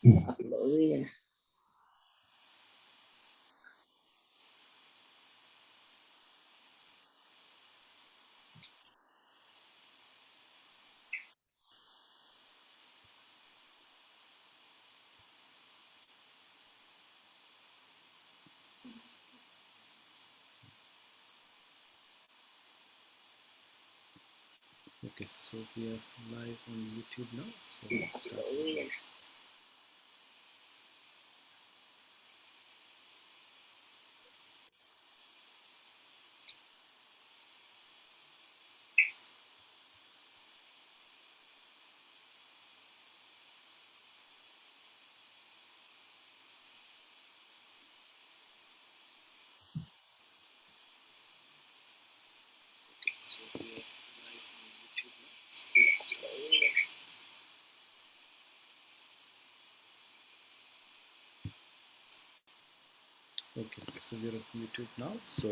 Hallelujah. Okay, so we are live on YouTube now. So let's start. Hallelujah. Okay, so we are live on YouTube now. So let's start. Hallelujah. Okay, so we are on YouTube now. So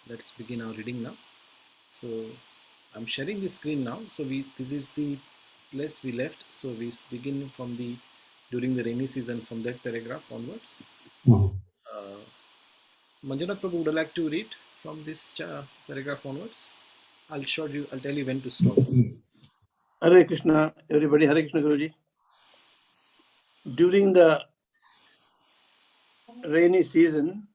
let's begin our reading now. So I'm sharing the screen now. So this is the place we left. So we begin from the during the rainy season from that paragraph onwards. Manjunath Prabhu, would you like to read from this paragraph onwards? I'll show you. I'll tell you when to stop. Hare Krishna, everybody. Hare Krishna, Guruji. During the rainy season,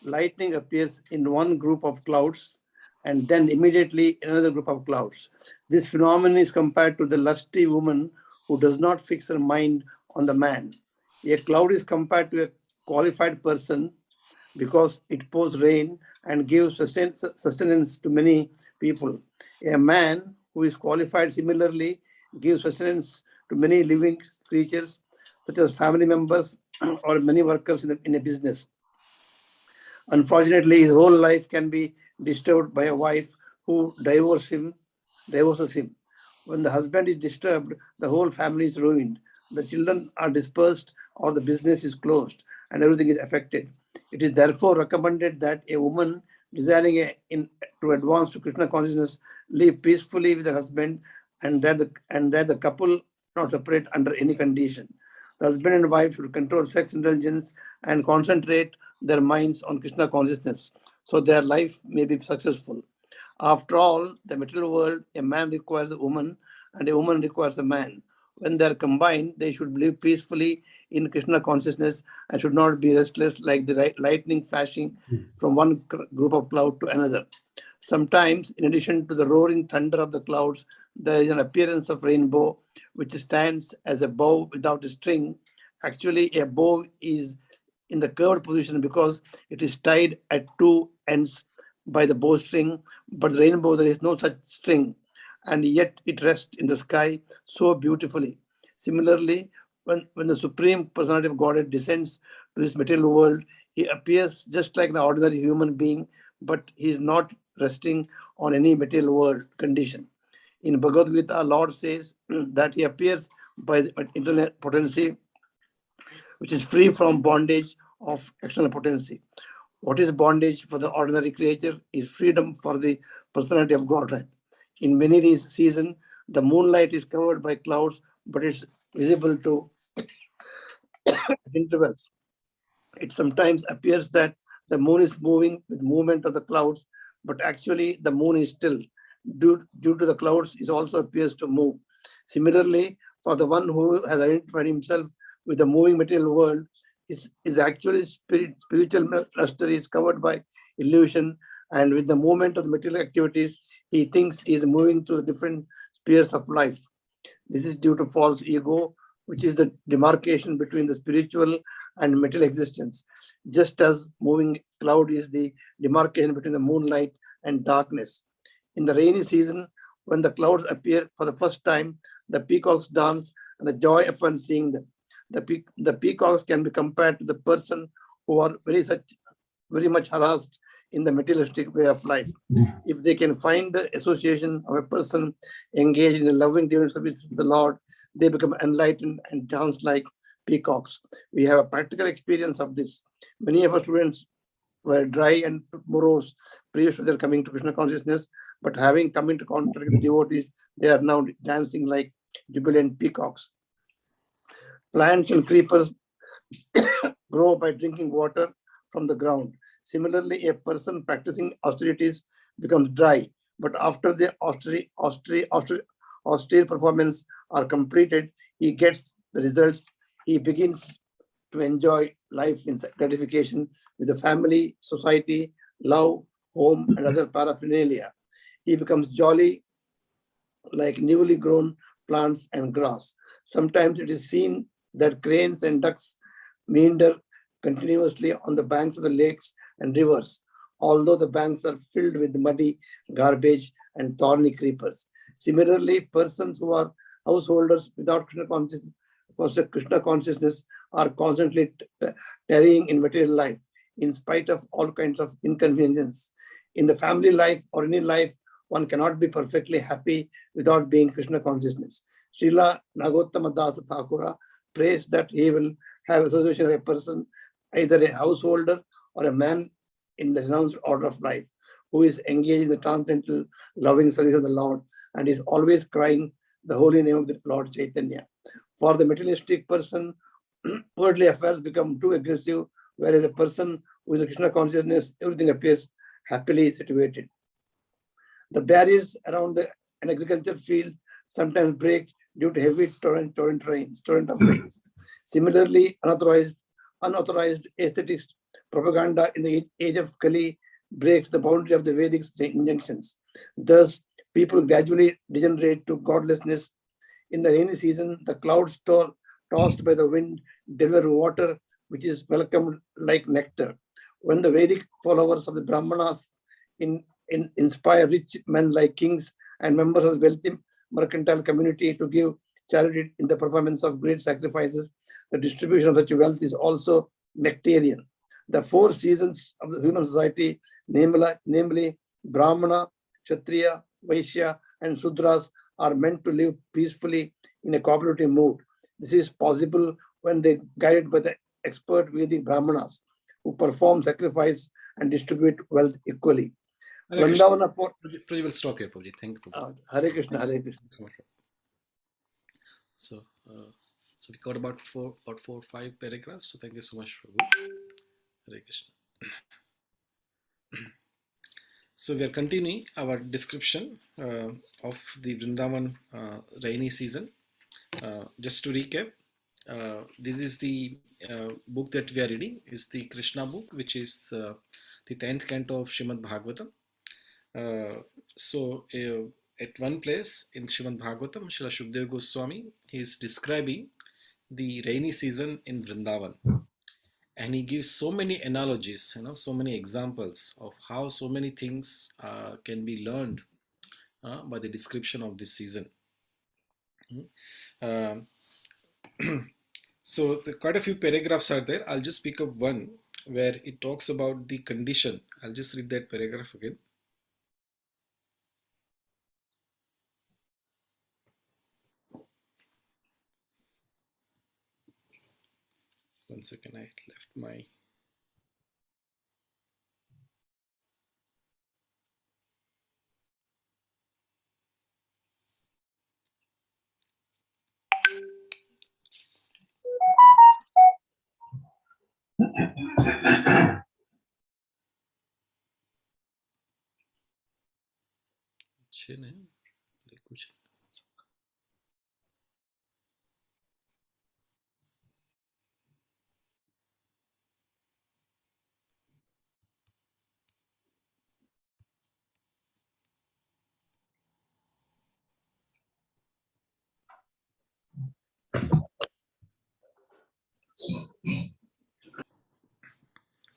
lightning appears in one group of clouds and then immediately in another group of clouds. This phenomenon is compared to the lusty woman who does not fix her mind on the man. A cloud is compared to a qualified person because it pours rain and gives sustenance to many people. A man who is qualified similarly gives sustenance to many living creatures, such as family members or many workers in a business. Unfortunately, his whole life can be disturbed by a wife who divorces him. When the husband is disturbed, the whole family is ruined. The children are dispersed or the business is closed and everything is affected. It is therefore recommended that a woman desiring to advance to Krishna consciousness live peacefully with her husband and that the couple not separate under any condition. The husband and wife should control sex indulgence and concentrate their minds on Krishna consciousness so their life may be successful. After all, the material world, a man requires a woman and a woman requires a man. When they are combined, they should live peacefully in Krishna consciousness and should not be restless like the lightning flashing from one group of cloud to another. Sometimes, in addition to the roaring thunder of the clouds, there is an appearance of rainbow, which stands as a bow without a string. Actually, a bow is in the curved position because it is tied at two ends by the bowstring, but the rainbow, there is no such string, and yet it rests in the sky so beautifully. Similarly, when the Supreme Personality of Godhead descends to this material world, he appears just like an ordinary human being, but he is not resting on any material world condition. In Bhagavad Gita, our Lord says that he appears by the internal potency, which is free from bondage of external potency. What is bondage for the ordinary creature is freedom for the personality of Godhead. In many seasons, the moonlight is covered by clouds, but it's visible to intervals. It sometimes appears that the moon is moving with movement of the clouds, but actually the moon is still. Due to the clouds, it also appears to move. Similarly, for the one who has identified himself with the moving material world, is actually spiritual luster is covered by illusion, and with the movement of the material activities, he thinks he is moving to different spheres of life. This is due to false ego, which is the demarcation between the spiritual and material existence, just as moving cloud is the demarcation between the moonlight and darkness. In the rainy season, when the clouds appear for the first time, the peacocks dance and the joy upon seeing them. The peacocks can be compared to the person who are very much harassed in the materialistic way of life. If they can find the association of a person engaged in a loving divine service of the Lord, they become enlightened and dance like peacocks. We have a practical experience of this. Many of our students were dry and morose previous to their coming to Krishna consciousness, but having come into contact with the devotees, they are now dancing like jubilant peacocks. Plants and creepers grow by drinking water from the ground. Similarly, a person practicing austerities becomes dry, but after the austere performance are completed, he gets the results. He begins to enjoy life in gratification with the family, society, love, home, and other paraphernalia. He becomes jolly like newly grown plants and grass. Sometimes it is seen that cranes and ducks meander continuously on the banks of the lakes and rivers, although the banks are filled with muddy garbage and thorny creepers. Similarly, persons who are householders without Krishna consciousness are constantly tarrying in material life in spite of all kinds of inconvenience. In the family life or any life, one cannot be perfectly happy without being Krishna consciousness. Srila Nagottama Dasa Thakura prays that he will have association of a person, either a householder or a man in the renounced order of life, who is engaged in the transcendental loving service of the Lord and is always crying the holy name of the Lord Chaitanya. For the materialistic person, worldly affairs become too aggressive, whereas a person with the Krishna consciousness, everything appears happily situated. The barriers around an agriculture field sometimes break due to heavy torrent of rains. Similarly, unauthorized aesthetics propaganda in the age of Kali breaks the boundary of the Vedic injunctions. Thus, people gradually degenerate to godlessness. In the rainy season, the clouds tossed by the wind deliver water which is welcomed like nectar. When the Vedic followers of the Brahmanas inspire rich men like kings and members of the wealthy mercantile community to give charity in the performance of great sacrifices, the distribution of such wealth is also nectarian. The four seasons of the human society, namely Brahmana, Kshatriya, Vaishya, and Sudras, are meant to live peacefully in a cooperative mood. This is possible when they guided by the expert Vedic Brahmanas who perform sacrifice and distribute wealth equally. Hare Krishna. Vrindavana for Prabhuji will stop here, Prabhuji. Thank you, Prabhuji. Hare Krishna, Thanks. Hare Krishna. Thanks so much. So, so we got about four or five paragraphs. So thank you so much, Prabhu. Hare Krishna. So we are continuing our description of the Vrindavan rainy season. Just to recap, this is the book that we are reading is the Krishna book, which is the 10th canto of Srimad Bhagavatam. So at one place in Srimad Bhagavatam, Srila Shukdev Goswami, he is describing the rainy season in Vrindavan. And he gives so many analogies, so many examples of how so many things can be learned by the description of this season. Um, so quite a few paragraphs are there. I'll just pick up one where it talks about the condition. I'll just read that paragraph again. One second, I left my...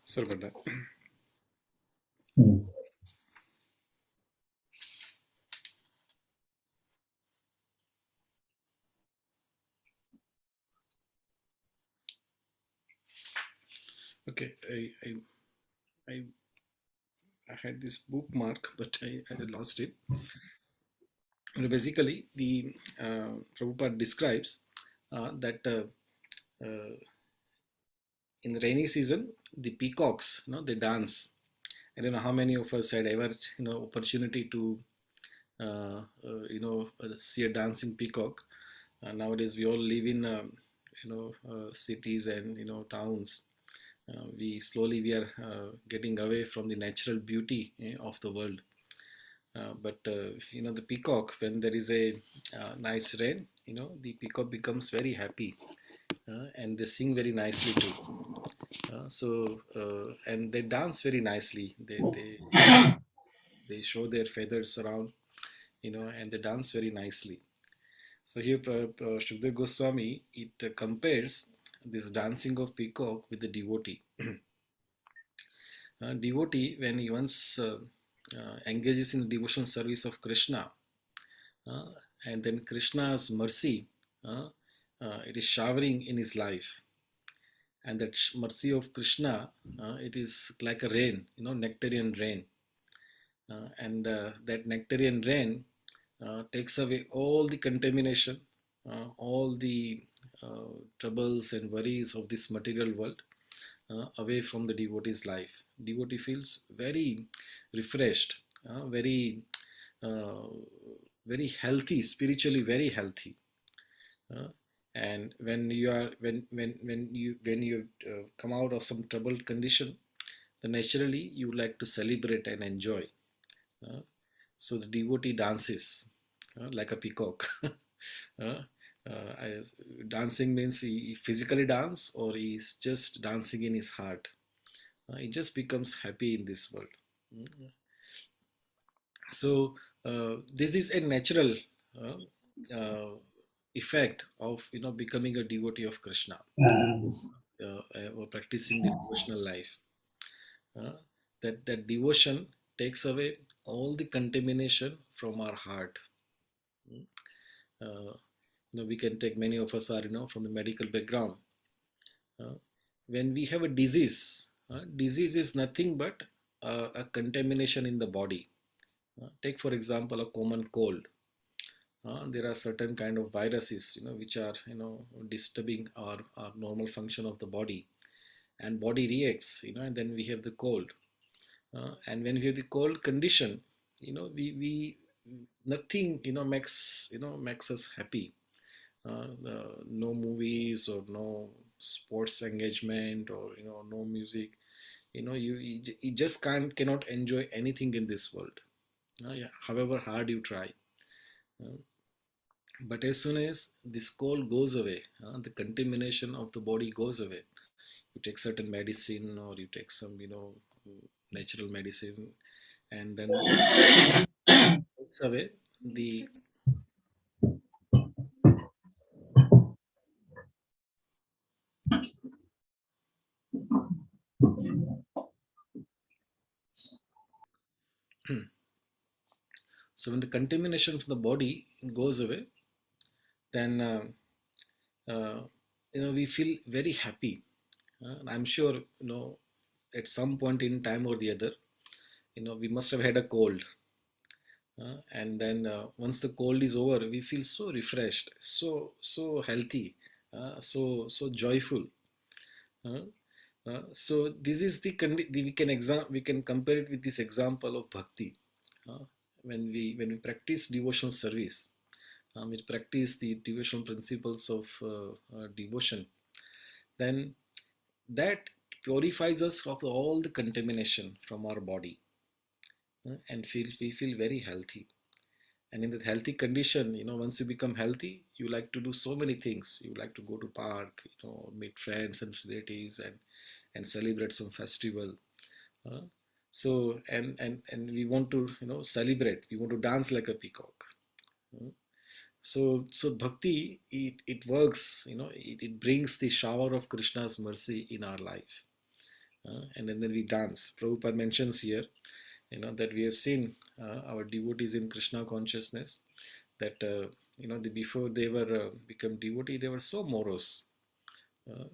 Sorry about that. Okay, I had this bookmark, but I lost it. Basically, the Prabhupada describes that in the rainy season, the peacocks, they dance. I don't know how many of us had ever, opportunity to, see a dancing peacock. Nowadays, we all live in cities and towns, we are getting away from the natural beauty of the world. But the peacock, when there is a nice rain, the peacock becomes very happy, and they sing very nicely too. And they dance very nicely. They show their feathers around, and they dance very nicely. So here, Shukdev Goswami, it compares this dancing of peacock with the devotee. Devotee, when he once engages in devotional service of Krishna, uh, and then Krishna's mercy, uh, it is showering in his life, and that mercy of Krishna, it is like a rain, nectarian rain, and that nectarian rain takes away all the contamination, all the troubles and worries of this material world away from the devotee's life. Devotee feels very refreshed, very uh, very healthy, spiritually very healthy. Uh, and when you come out of some troubled condition, then naturally you like to celebrate and enjoy. Uh, so the devotee dances like a peacock. Uh, I, Dancing means he physically dance, or he's just dancing in his heart. He just becomes happy in this world. Mm. So this is a natural uh, uh, effect of becoming a devotee of Krishna, or practicing the devotional life. Uh, that devotion takes away all the contamination from our heart. Mm. Uh, we can take, many of us are from the medical background. Uh, when we have a disease, disease is nothing but a contamination in the body. Take for example a common cold. There are certain kind of viruses, which are disturbing our normal function of the body, and body reacts, and then we have the cold. And when we have the cold condition, we nothing makes us happy. No movies, or no sports engagement, or no music. You just cannot enjoy anything in this world, yeah, however hard you try. Uh, but as soon as this cold goes away, the contamination of the body goes away. You take certain medicine, or you take some natural medicine, and then takes away the so when the contamination from the body goes away, then uh, we feel very happy. And I'm sure at some point in time or the other, we must have had a cold. And then once the cold is over, we feel so refreshed, so healthy, so joyful. uh, so this is we can compare it with this example of bhakti. uh, when we practice devotional service, we practice the devotional principles of devotion, then that purifies us of all the contamination from our body, and we feel very healthy. And in that healthy condition, once you become healthy, you like to do so many things. You like to go to park, meet friends and relatives, and celebrate some festival. uh, and we want to celebrate, we want to dance like a peacock. uh, so bhakti, it works, it brings the shower of Krishna's mercy in our life. And then we dance. Prabhupada mentions here, that we have seen our devotees in Krishna consciousness, that before they were become devotee, they were so morose. uh,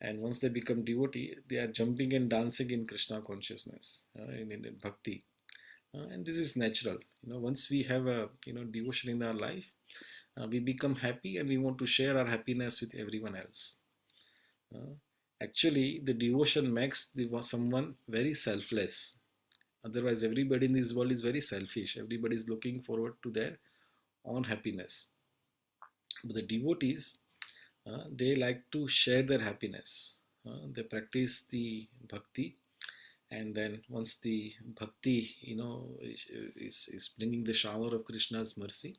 and once they become devotee, they are jumping and dancing in Krishna consciousness, in bhakti. And this is natural. Once we have a devotion in our life, we become happy, and we want to share our happiness with everyone else. uh, Actually, the devotion makes someone very selfless. Otherwise, everybody in this world is very selfish. Everybody is looking forward to their own happiness. But the devotees, they like to share their happiness. They practice the bhakti, and then once the bhakti, is bringing the shower of Krishna's mercy,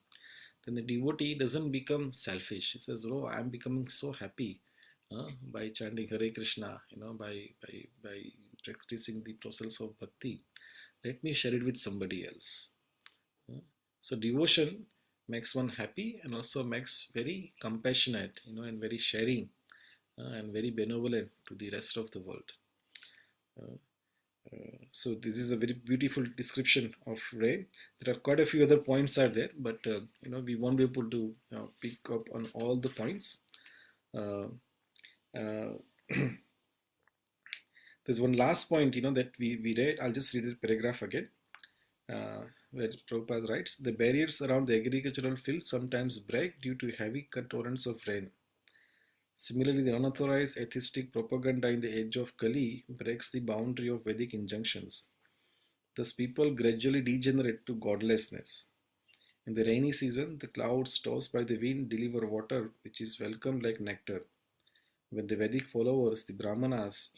then the devotee doesn't become selfish. He says, "Oh, I'm becoming so happy by chanting Hare Krishna, by practicing the process of bhakti. Let me share it with somebody else." Uh, So devotion makes one happy and also makes very compassionate, and very sharing and very benevolent to the rest of the world. Uh, so this is a very beautiful description of Ray. There are quite a few other points are there, but we won't be able to pick up on all the points. Uh, uh, there's one last point, that we read. I'll just read the paragraph again. Where Prabhupada writes, the barriers around the agricultural field sometimes break due to heavy torrents of rain. Similarly, the unauthorized atheistic propaganda in the age of Kali breaks the boundary of Vedic injunctions. Thus, people gradually degenerate to godlessness. In the rainy season, the clouds tossed by the wind deliver water which is welcomed like nectar. When the Vedic followers, the Brahmanas,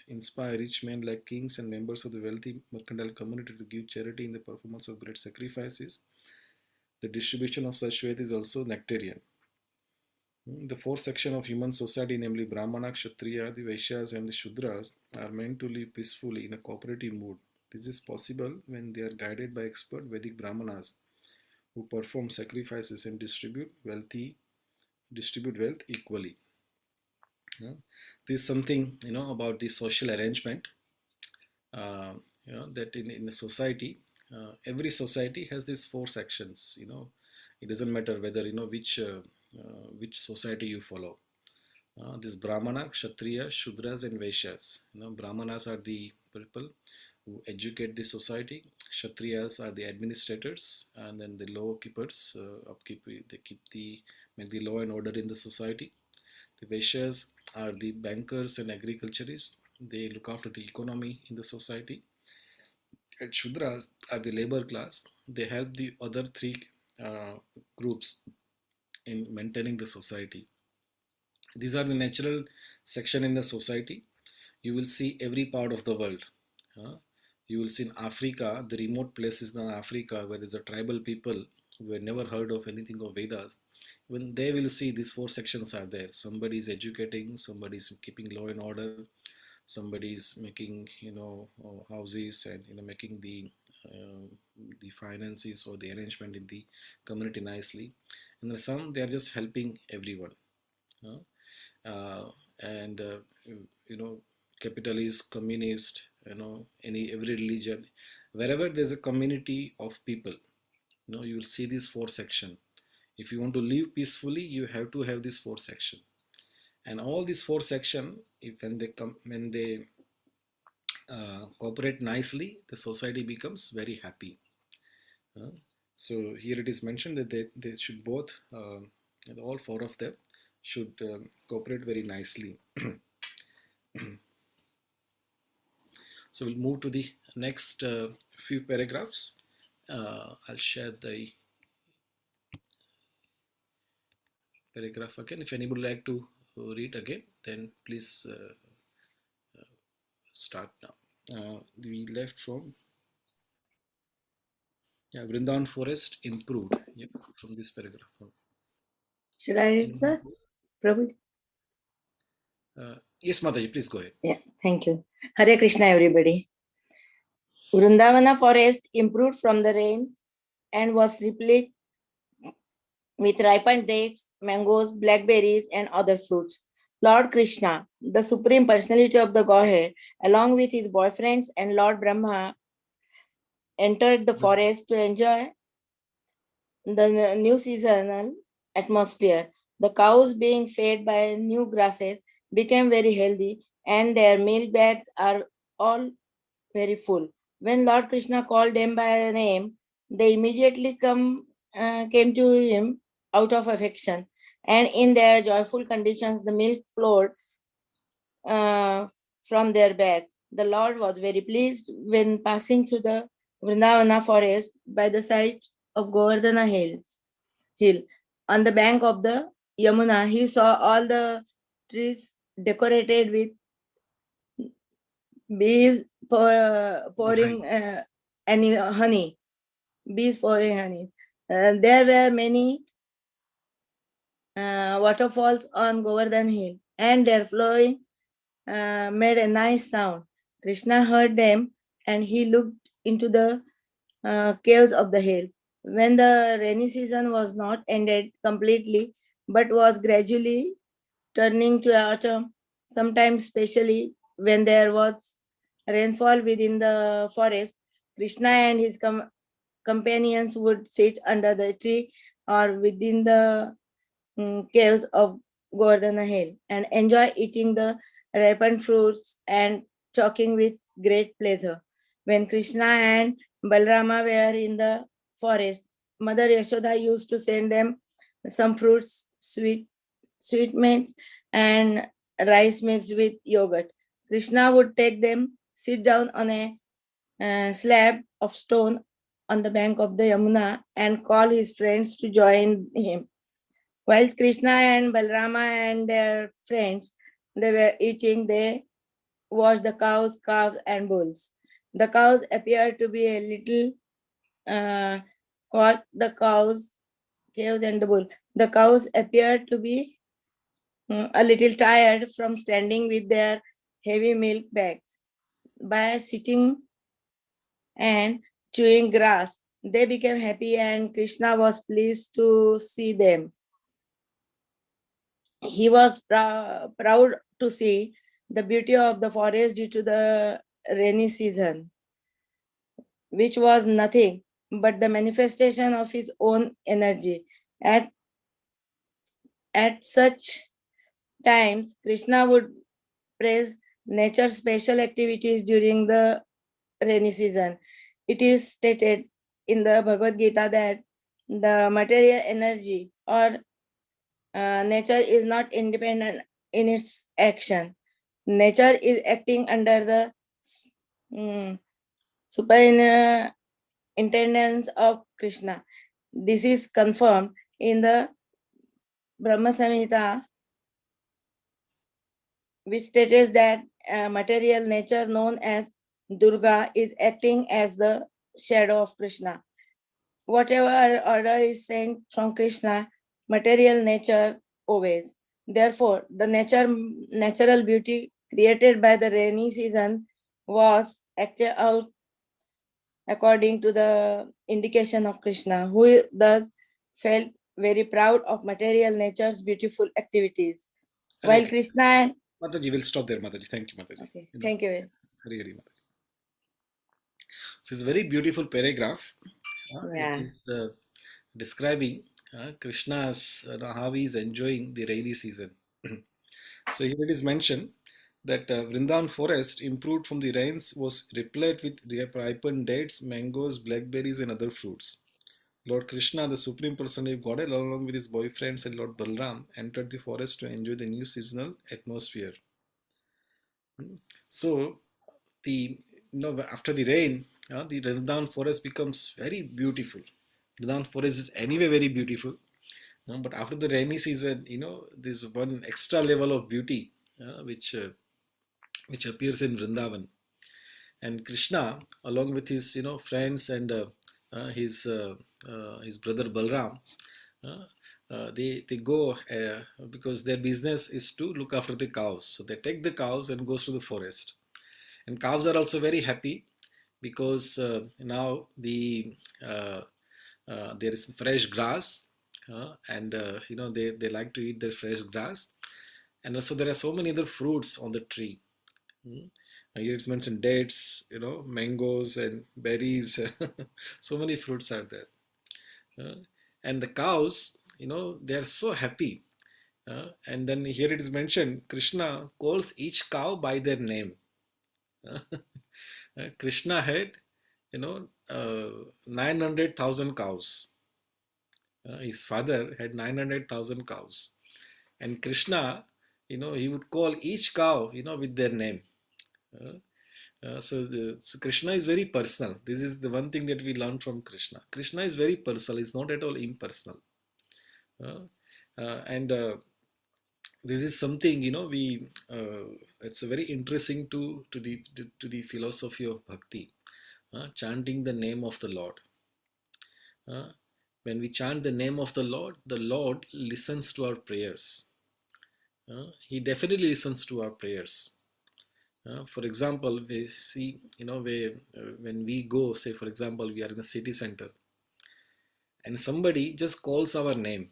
inspire rich men like kings and members of the wealthy mercantile community to give charity in the performance of great sacrifices, the distribution of such wealth is also nectarian. The four sections of human society, namely Brahmana, Kshatriya, the Vaishyas, and the Shudras, are meant to live peacefully in a cooperative mood. This is possible when they are guided by expert Vedic Brahmanas who perform sacrifices and distribute wealth equally. This is something about the social arrangement. That in a society, every society has these four sections. It doesn't matter whether which society you follow. This Brahmana, Kshatriya, Shudras, and Vaishyas. Brahmanas are the people who educate the society. Kshatriyas are the administrators, and then the law keepers. They make the law and order in the society. The Vaishyas are the bankers and agriculturists. They look after the economy in the society. And Shudras are the labor class. They help the other three uh, groups in maintaining the society. These are the natural section in the society. You will see every part of the world. You will see in Africa, the remote places in Africa where there's a tribal people who have never heard of anything of Vedas. When they will see these four sections are there. Somebody is educating, somebody is keeping law and order, somebody is making houses and making the finances or the arrangement in the community nicely, and then some they are just helping everyone. uh, and you know capitalist, communist, every religion, wherever there's a community of people, you will see this four section. If you want to live peacefully, you have to have this four section. And all these four section, if when they come when they cooperate nicely, the society becomes very happy. Uh, so here it is mentioned that they should both, all four of them should cooperate very nicely. So we'll move to the next few paragraphs. I'll share the paragraph again. If anybody would like to read again, then please start now. We left from Vrindavan forest improved. Yep, from this paragraph. Should I read, Anyone? sir? Prabhu? Yes, Mataji, please go ahead. Yeah, thank you. Hare Krishna, everybody. Vrindavana forest improved from the rains and was replete with ripened dates, mangoes, blackberries, and other fruits. Lord Krishna, the Supreme Personality of the Godhead, along with his boyfriends and Lord Brahma, entered the forest to enjoy the new seasonal atmosphere. The cows being fed by new grasses became very healthy and their milk bags are all very full. When Lord Krishna called them by name, they immediately came to him out of affection. And in their joyful conditions, the milk flowed from their bags. The Lord was very pleased when passing through the Vrindavana forest by the side of Govardhana hill on the bank of the Yamuna, he saw all the trees decorated with bees pouring honey, bees pouring honey. There were many waterfalls on Govardhan Hill, and their flowing made a nice sound. Krishna heard them, and he looked into the caves of the hill. When the rainy season was not ended completely, but was gradually turning to autumn, sometimes especially when there was rainfall within the forest, Krishna and his companions would sit under the tree or within the caves of Govardhana Hill and enjoy eating the ripened fruits and talking with great pleasure. When Krishna and Balrama were in the forest, Mother Yashoda used to send them some fruits, sweetmeats, and rice mixed with yogurt. Krishna would take them, sit down on a slab of stone on the bank of the Yamuna, and call his friends to join him. Whilst Krishna and Balrama and their friends they were eating, they watched the cows, calves, and bulls. The cows appeared to be a little what the cows, calves, and the bull. The cows appeared to be a little tired from standing with their heavy milk bags. By sitting and chewing grass, they became happy, and Krishna was pleased to see them. He was proud to see the beauty of the forest due to the rainy season, which was nothing but the manifestation of his own energy. At, at such times, Krishna would praise nature's special activities during the rainy season. It is stated in the Bhagavad Gita that the material energy or nature is not independent in its action. Nature is acting under the superintendence of Krishna. This is confirmed in the Brahma Samhita, which states that material nature known as Durga is acting as the shadow of Krishna. Whatever order is sent from Krishna, material nature obeys. Therefore, the natural beauty created by the rainy season was acted out according to the indication of Krishna, who thus felt very proud of material nature's beautiful activities. While Krishna, Mataji, we'll stop there, Mataji. Thank you, Mataji. okay, thank you. Hari Hari Mataji. So it's a very beautiful paragraph. Yeah. It is describing Krishna's how he is enjoying the rainy season. So here it is mentioned that Vrindavan forest, improved from the rains, was replete with ripened dates, mangoes, blackberries, and other fruits. Lord Krishna, the Supreme Personality of Godhead, along with his boyfriends and Lord Balram, entered the forest to enjoy the new seasonal atmosphere. So, the after the rain, the Vrindavan forest becomes very beautiful. Vrindavan forest is anyway very beautiful, but after the rainy season, there's one extra level of beauty which appears in Vrindavan. And Krishna, along with his friends and his brother Balram, they go because their business is to look after the cows. So they take the cows and goes to the forest. And cows are also very happy because now there is fresh grass, and they like to eat their fresh grass. And also there are so many other fruits on the tree. Here it's mentioned dates, mangoes and berries. So many fruits are there. And the cows, they are so happy. And then here it is mentioned, Krishna calls each cow by their name. Krishna had, 900,000 cows. His father had 900,000 cows. And Krishna, he would call each cow, with their name. So Krishna is very personal. This is the one thing that we learn from Krishna. Krishna is very personal. He's not at all impersonal. And this is something, we it's a very interesting to the philosophy of bhakti, chanting the name of the Lord. Uh, when we chant the name of the Lord listens to our prayers. He definitely listens to our prayers. For example, we see, when we go, say, for example, we are in a city center and somebody just calls our name.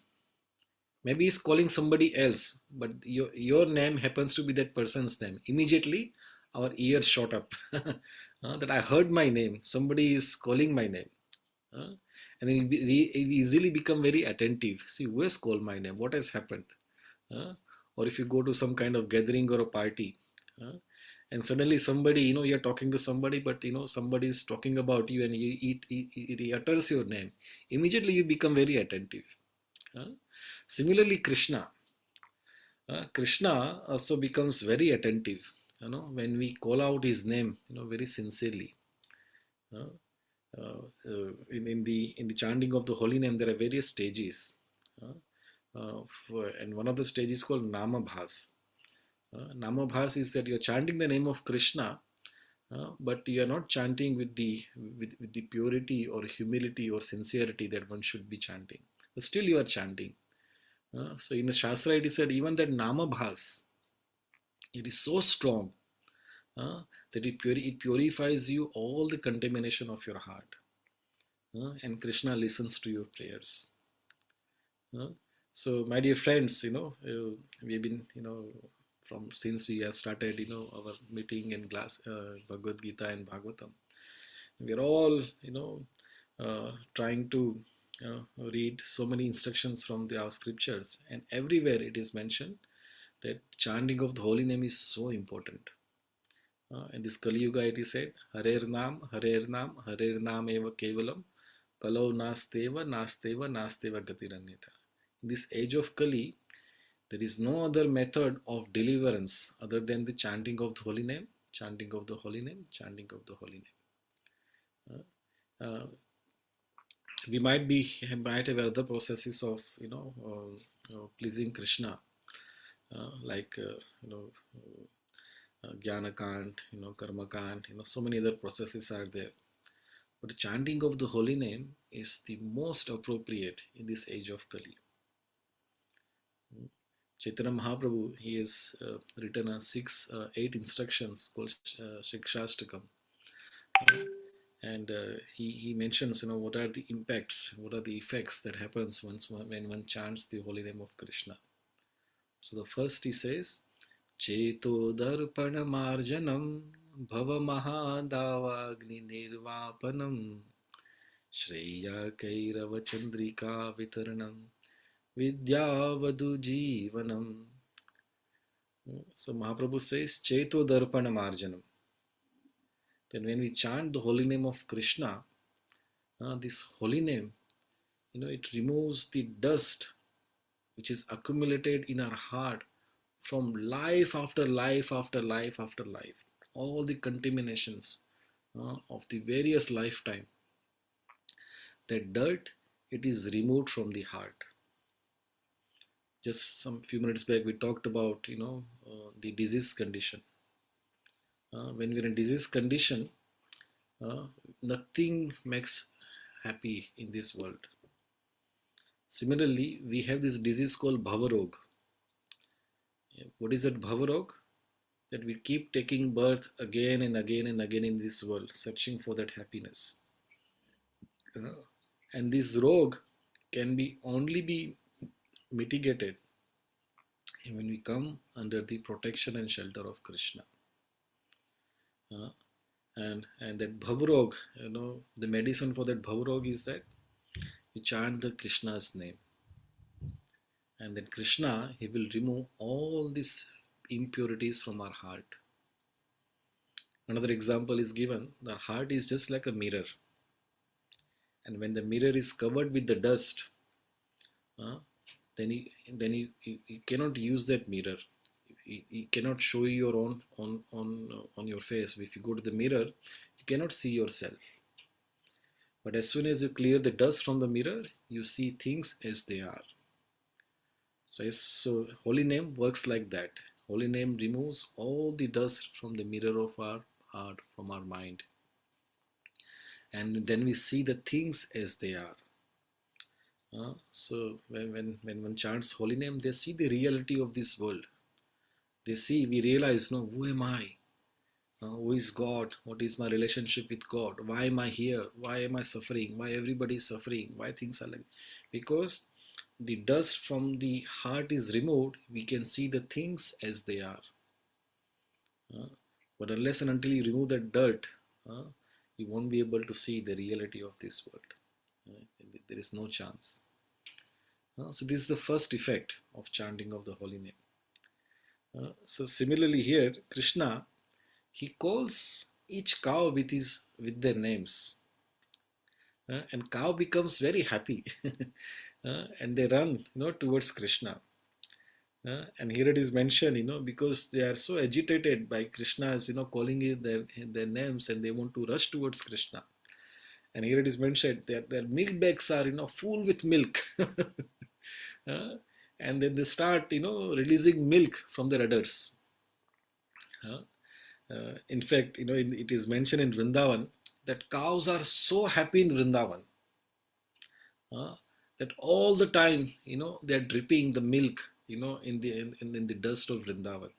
Maybe he's calling somebody else, but your name happens to be that person's name. Immediately, our ears shot up that I heard my name. Somebody is calling my name. Uh, and then we easily become very attentive. See, who has called my name? What has happened? Uh, or if you go to some kind of gathering or a party, uh, and suddenly somebody, you're talking to somebody, but somebody is talking about you, and he utters your name. Immediately, you become very attentive. Uh, Similarly, Krishna also becomes very attentive. When we call out his name, very sincerely. Uh, in the chanting of the holy name, there are various stages. Uh, and one of the stages is called Namabhas. Namabhas is that you're chanting the name of Krishna, but you are not chanting with the purity or humility or sincerity that one should be chanting. But still you are chanting. So in the Shastra it is said even that Namabhas, it is so strong that it purifies you all the contamination of your heart. And Krishna listens to your prayers. Uh, so, my dear friends, we've been, from since we have started, our meeting in class, Bhagavad Gita and Bhagavatam, we are all, trying to read so many instructions from our scriptures, and everywhere it is mentioned that chanting of the holy name is so important. In this Kali Yuga, it is said, Harer Nam, Harer Nam eva kevalam, Kalau nasteva gatiranyata. In this age of Kali, there is no other method of deliverance other than the chanting of the holy name, chanting of the holy name, chanting of the holy name. Uh, we might have other processes of pleasing Krishna, like Jnana Kant, Karma Kant, so many other processes are there. But the chanting of the holy name is the most appropriate in this age of Kali. Chaitanya Mahaprabhu, he has written eight instructions called Shikshashtakam. And he mentions, what are the impacts, what are the effects that happens when one chants the holy name of Krishna. So the first he says, Cheto darpana marjanam bhava mahadavagni nirvapanam Shreya Kairava Chandrika Vitaranam Vidyavadu Jivanam. So Mahaprabhu says Cheto Darpana Marjanam. Then when we chant the holy name of Krishna, this holy name, it removes the dust which is accumulated in our heart from life after life after life after life. All the contaminations of the various lifetime. That dirt, it is removed from the heart. Just some few minutes back, we talked about the disease condition. When we're in disease condition, uh, nothing makes happy in this world. Similarly, we have this disease called Bhavarog. What is that Bhavarog? That we keep taking birth again and again and again in this world, searching for that happiness. And this rog can be only be mitigated when we come under the protection and shelter of Krishna. And that bhavarog, the medicine for that bhavarog is that we chant the Krishna's name. And then Krishna, he will remove all these impurities from our heart. Another example is given, the heart is just like a mirror. And when the mirror is covered with the dust, uh, you cannot use that mirror. You cannot show your on your face. If you go to the mirror, you cannot see yourself. But as soon as you clear the dust from the mirror, you see things as they are. So holy name works like that. Holy name removes all the dust from the mirror of our heart, from our mind, and then we see the things as they are. So when one chants holy name, they see the reality of this world. They see, we realize, no, who am I? Who is God? What is my relationship with God? Why am I here? Why am I suffering? Why everybody is suffering? Why things are like? Because the dust from the heart is removed, we can see the things as they are. Uh, but unless and until you remove that dirt, uh, you won't be able to see the reality of this world. There is no chance. So this is the first effect of chanting of the holy name. So similarly here, Krishna, he calls each cow with their names, and cow becomes very happy, and they run, towards Krishna. And here it is mentioned, because they are so agitated by Krishna's, calling their names, and they want to rush towards Krishna. And here it is mentioned that their milk bags are, full with milk. Uh, and then they start, releasing milk from their udders. Uh, in fact, it is mentioned in Vrindavan that cows are so happy in Vrindavan, uh, that all the time, they are dripping the milk, in the dust of Vrindavan.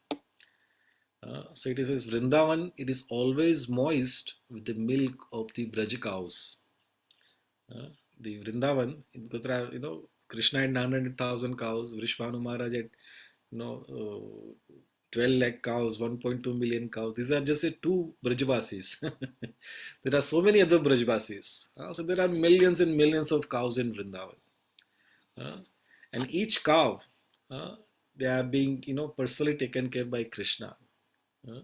So it says Vrindavan, it is always moist with the milk of the Braj cows. Uh, the Vrindavan, because there are, Krishna had 900,000 cows, Vrishbhanu Maharaj had, 12 lakh cows, 1.2 million cows. These are just the two Brajvasis. There are so many other Brajvasis. So there are millions and millions of cows in Vrindavan. Uh, and each cow, uh, they are being, personally taken care by Krishna. Uh,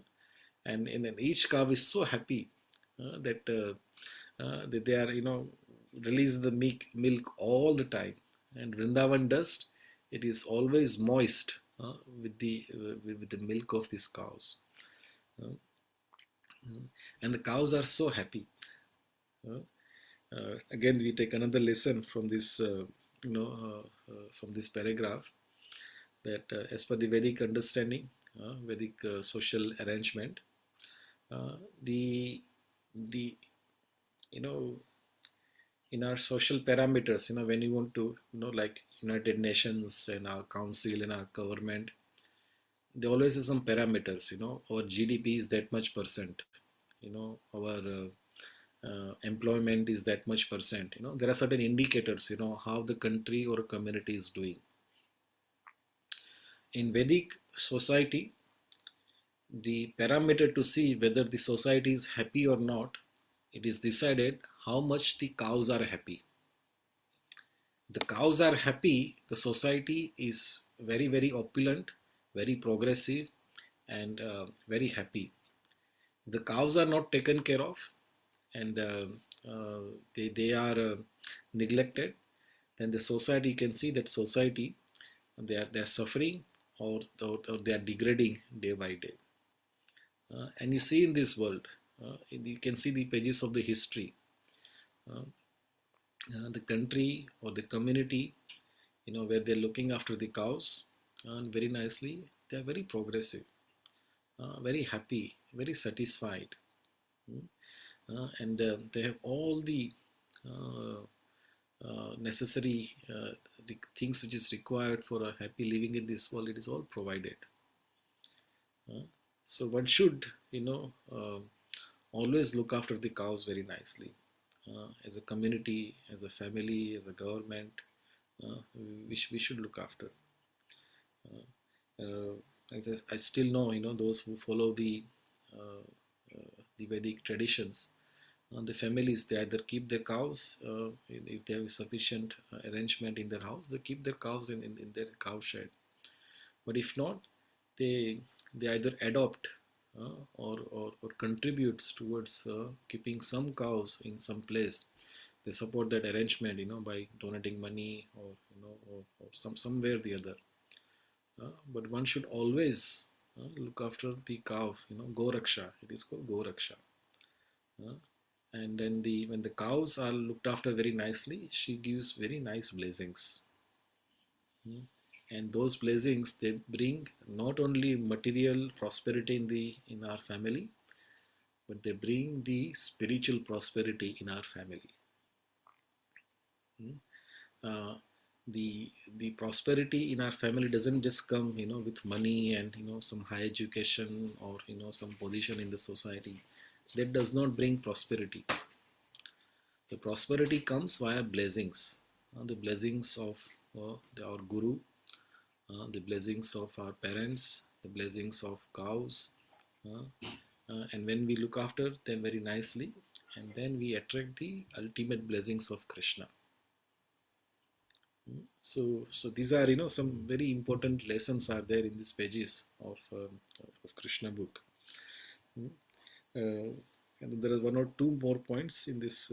and each cow is so happy that they are, release the milk all the time. And Vrindavan dust, it is always moist with the milk of these cows. Uh, and the cows are so happy. Uh, Again, we take another lesson from this, from this paragraph, that as per the Vedic understanding, Vedic social arrangement, uh, the the you know in our social parameters, when you want to, like United Nations and our council and our government, they always have some parameters. Our GDP is that much percent. Our employment is that much percent. There are certain indicators, how the country or a community is doing. In Vedic society, the parameter to see whether the society is happy or not, it is decided how much the cows are happy. The cows are happy, the society is very, very opulent, very progressive, and very happy. The cows are not taken care of, and uh, they are neglected, then the society can see that society, they are suffering, or they are degrading day by day. And you see in this world, you can see the pages of the history. Uh, the country or the community, where they're looking after the cows and very nicely, they are very progressive, very happy, very satisfied. mm, and they have all the uh, necessary things which is required for a happy living in this world. It is all provided. uh, so one should, always look after the cows very nicely, as a community, as a family, as a government. We should look after. Uh, uh, I still know, those who follow the Vedic traditions. The families, they either keep their cows, if they have sufficient arrangement in their house, they keep their cows in their cow shed. But if not, they either adopt, or contributes towards keeping some cows in some place. They support that arrangement, by donating money, or or somewhere or the other. But one should always look after the cow. Go Raksha. It is called Go Raksha. Uh, and then when the cows are looked after very nicely, she gives very nice blessings. Mm. and those blessings, they bring not only material prosperity in our family, but they bring the spiritual prosperity in our family. Hmm? uh, the prosperity in our family doesn't just come, with money and, some high education, or, some position in the society. That does not bring prosperity. The prosperity comes via blessings, the blessings of our guru, the blessings of our parents, the blessings of cows, uh, and when we look after them very nicely, and then we attract the ultimate blessings of Krishna. So these are, some very important lessons are there in these pages of Krishna book. Mm. And there are one or two more points in this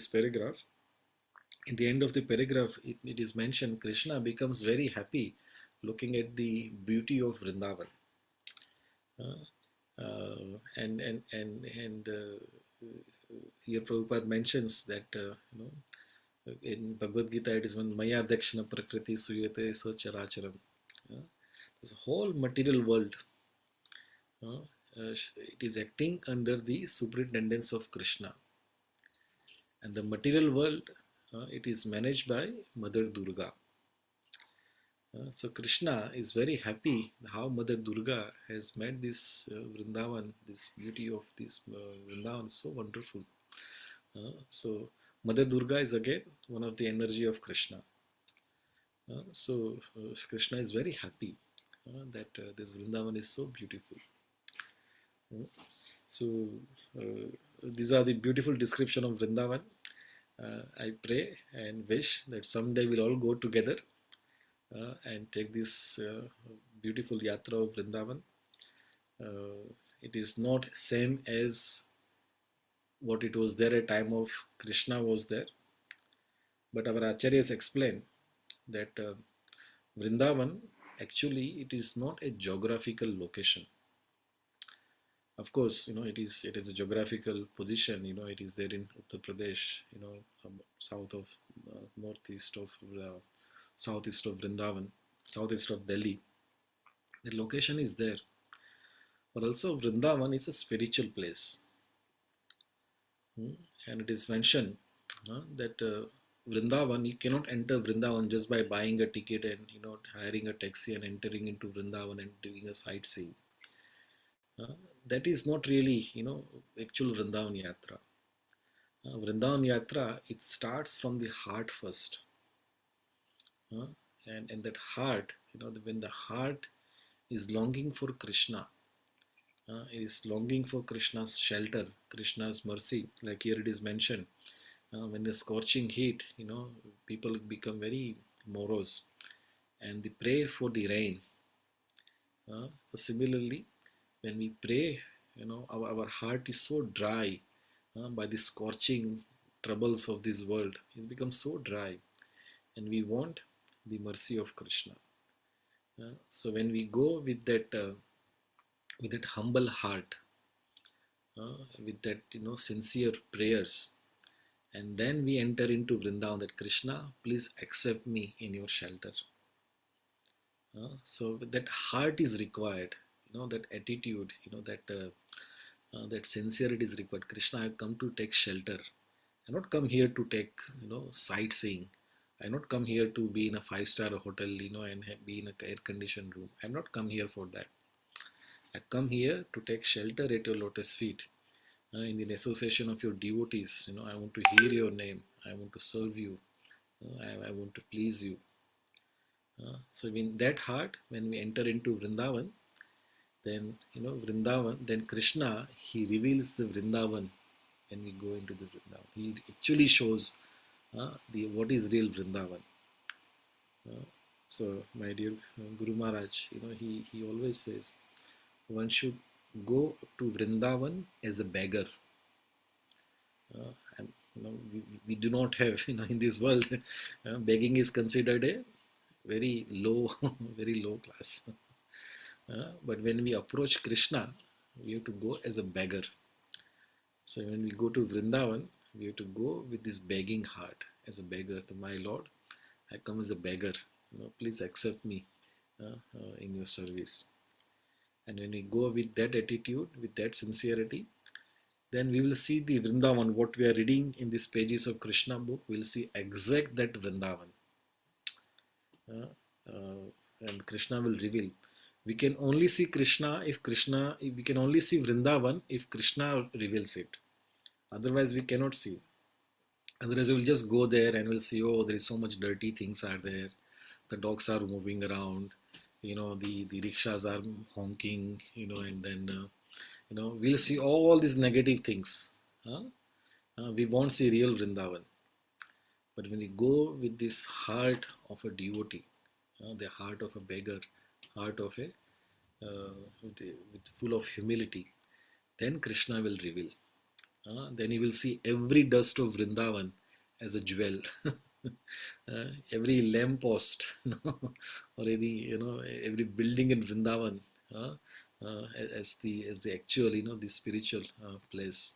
paragraph. In the end of the paragraph, it is mentioned Krishna becomes very happy looking at the beauty of Vrindavan. And here Prabhupada mentions that, in Bhagavad Gita, it is when Maya Dakshina Prakriti Suyate Sacharacharam. Uh, this whole material world, it is acting under the superintendence of Krishna. And the material world, it is managed by Mother Durga. So Krishna is very happy how Mother Durga has made this Vrindavan, this beauty of this Vrindavan, so wonderful. So Mother Durga is again one of the energy of Krishna. So Krishna is very happy that this Vrindavan is so beautiful. So these are the beautiful description of Vrindavan. I pray and wish that someday we'll all go together and take this beautiful yatra of Vrindavan. It is not same as what it was there at time of Krishna was there, but our acharyas explain that Vrindavan, actually, it is not a geographical location. Of course, it is a geographical position. It is there in Uttar Pradesh. South of northeast of southeast of Vrindavan, southeast of Delhi. The location is there, but also Vrindavan is a spiritual place. And it is mentioned that Vrindavan, you cannot enter Vrindavan just by buying a ticket and hiring a taxi and entering into Vrindavan and doing a sightseeing. That is not really actual Vrindavan Yatra. Vrindavan Yatra, it starts from the heart first, and that heart, when the heart is longing for Krishna, it is longing for Krishna's shelter, Krishna's mercy. Like here it is mentioned, when the scorching heat, people become very morose and they pray for the rain. So similarly, when we pray, our heart is so dry by the scorching troubles of this world. It becomes so dry, and we want the mercy of Krishna. So when we go with that humble heart, with that sincere prayers, and then we enter into Vrindavan, that Krishna, please accept me in your shelter. So that heart is required, that attitude, that sincerity is required. Krishna, I have come to take shelter. I not come here to take, sightseeing. I not come here to be in a five-star hotel, and be in a air-conditioned room. I have not come here for that. I come here to take shelter at your lotus feet. In the association of your devotees, I want to hear your name. I want to serve you. I want to please you. So in that heart, when we enter into Vrindavan, then then Krishna, he reveals the Vrindavan when we go into the Vrindavan. He actually shows the what is real Vrindavan. So my dear Guru Maharaj, he always says one should go to Vrindavan as a beggar. And we do not have, in this world, begging is considered a very low, very low class. But when we approach Krishna, we have to go as a beggar. So when we go to Vrindavan, we have to go with this begging heart as a beggar. To my Lord, I come as a beggar. Please accept me in your service. And when we go with that attitude, with that sincerity, then we will see the Vrindavan, what we are reading in these pages of Krishna book, we will see exact that Vrindavan. Uh, and Krishna will reveal. We can only see we can only see Vrindavan if Krishna reveals it. Otherwise, we cannot see. Otherwise, we'll just go there and we'll see, oh, there is so much dirty things are there. The dogs are moving around. The rickshaws are honking. And then we'll see all these negative things. Huh? We won't see real Vrindavan. But when we go with this heart of a devotee, the heart of a beggar, heart of a with full of humility, then Krishna will reveal. Then you will see every dust of Vrindavan as a jewel. Every lamppost, or every building in Vrindavan, as the actual, the spiritual place.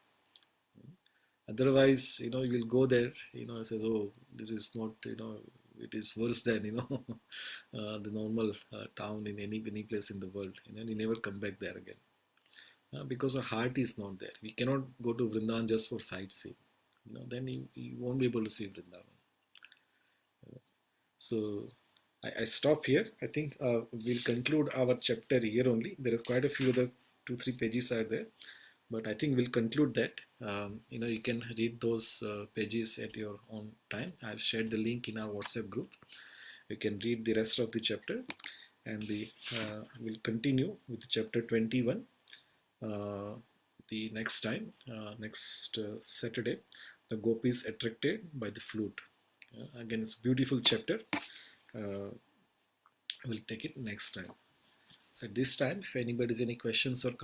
Otherwise, you'll go there, and say, oh, this is not, it is worse than, the normal town in any place in the world. You never come back there again. Because our heart is not there. We cannot go to Vrindavan just for sightseeing. Then you won't be able to see Vrindavan. So I stop here. I think we'll conclude our chapter here only. There is quite a few other 2-3 pages are there, but I think we'll conclude that. You can read those pages at your own time. I've shared the link in our WhatsApp group. You can read the rest of the chapter, and we'll continue with chapter 21 the next time, next Saturday. The gopis attracted by the flute. Again, it's a beautiful chapter. We'll take it next time. So at this time, if anybody has any questions or comments,